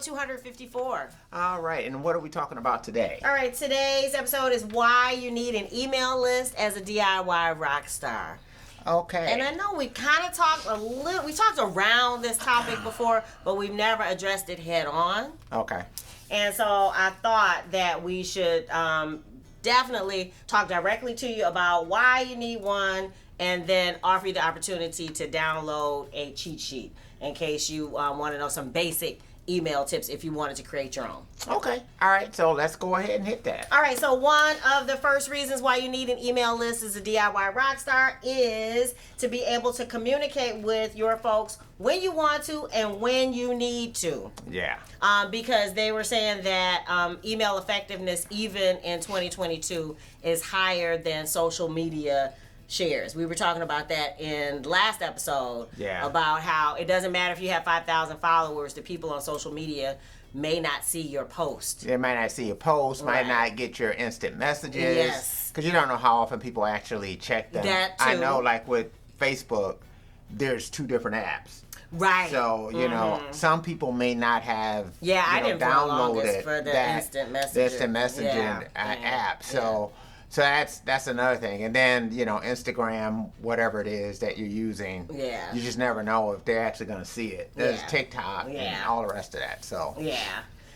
254. All right, and what are we talking about today? All right, today's episode is why you need an email list as a DIY rock star. Okay. And I know we kind of talked we talked around this topic before, but we've never addressed it head on. Okay. And so I thought that we should definitely talk directly to you about why you need one, and then offer you the opportunity to download a cheat sheet in case you want to know some basic email tips if you wanted to create your own. Okay. All right, so let's go ahead and hit that. All right, so one of the first reasons why you need an email list as a DIY rockstar is to be able to communicate with your folks when you want to and when you need to. Yeah. Because they were saying that email effectiveness, even in 2022, is higher than social media shares. We were talking about that in last episode. Yeah. About how it doesn't matter if you have 5,000 followers, the people on social media may not see your post. They might not see your post, Right. might not get your instant messages. Yes. Because you don't know how often people actually check them. That I too. know, like with Facebook, there's 2 different apps. Right. So, you know, some people may not have I didn't for the longest downloaded for the that instant messaging. the instant messaging app. So that's another thing. And then, you know, Instagram, whatever it is that you're using, you just never know if they're actually going to see it. There's TikTok and all the rest of that. So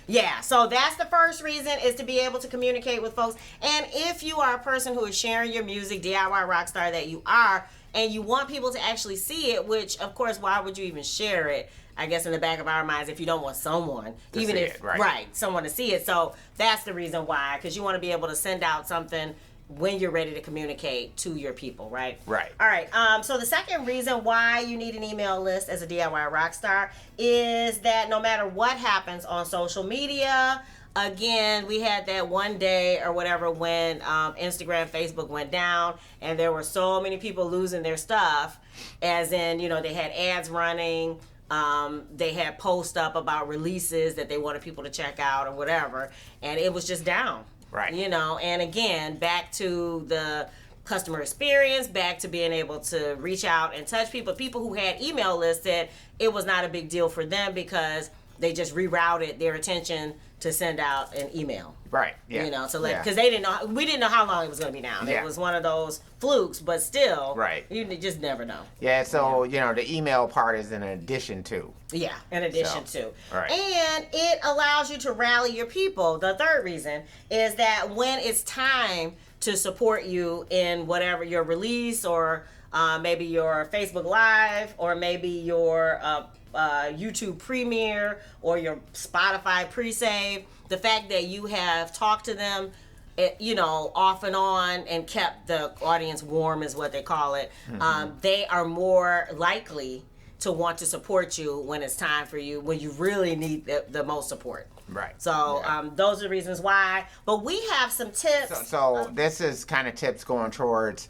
Yeah, so that's the first reason, is to be able to communicate with folks. And if you are a person who is sharing your music, DIY rockstar that you are, and you want people to actually see it, which, of course, why would you even share it? I guess in the back of our minds, if you don't want someone, even if someone to see it. So that's the reason why, because you want to be able to send out something when you're ready to communicate to your people, right? Right. All right. So the second reason why you need an email list as a DIY rockstar is that no matter what happens on social media, again, we had that one day or whatever when Instagram, Facebook went down, and there were so many people losing their stuff, as in, you know, they had ads running. They had posts up about releases that they wanted people to check out or whatever, and it was just down. Right. You know, and again, back to the customer experience, back to being able to reach out and touch people. People who had email lists said it was not a big deal for them because they just rerouted their attention to send out an email. Right. Yeah. You know, so like, because we didn't know how long it was going to be down. It was one of those flukes, but still, you just never know. Yeah. So you know, the email part is an addition to. Yeah, in addition to. Right. And it allows you to rally your people. The third reason is that when it's time to support you in whatever your release, or maybe your Facebook Live, or maybe your YouTube premiere, or your Spotify pre-save, the fact that you have talked to them, you know, off and on, and kept the audience warm is what they call it, they are more likely to want to support you when it's time for you, when you really need the most support. Right. So those are the reasons why. But we have some tips. So this is kind of tips going towards,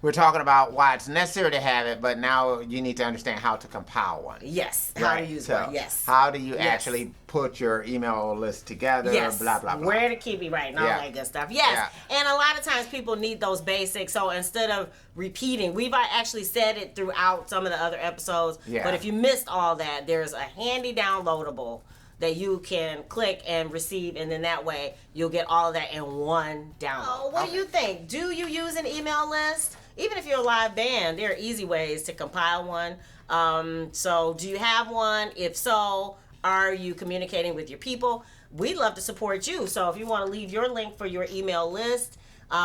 we're talking about why it's necessary to have it, but now you need to understand how to compile one. Yes. How to use one. Yes. How do you actually put your email list together? Yes. Blah, blah, blah. Where to keep it right and all that good stuff. Yes. Yeah. And a lot of times people need those basics. So instead of repeating, we've actually said it throughout some of the other episodes. Yeah. But if you missed all that, there's a handy downloadable that you can click and receive, and then that way you'll get all of that in one download. Oh, what do you think? Do you use an email list? Even if you're a live band, there are easy ways to compile one. So do you have one? If so, are you communicating with your people? We'd love to support you. So if you want to leave your link for your email list,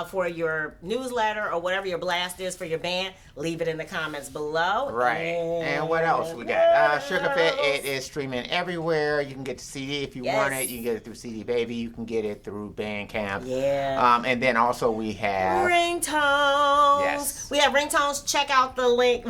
for your newsletter, or whatever your blast is for your band, leave it in the comments below. Right. And what else we got? Sugar Fit, it is streaming everywhere. You can get the CD if you want it. You can get it through CD Baby. You can get it through Bandcamp. Yeah. And then also we have ringtones. Yes. We have ringtones. Check out the link.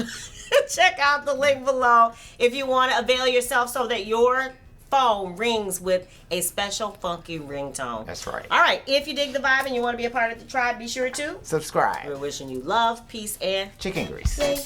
Check out the link below if you want to avail yourself so that your phone rings with a special funky ringtone. That's right. All right. If you dig the vibe and you want to be a part of the tribe, be sure to subscribe. We're wishing you love, peace, and chicken grease. Yay.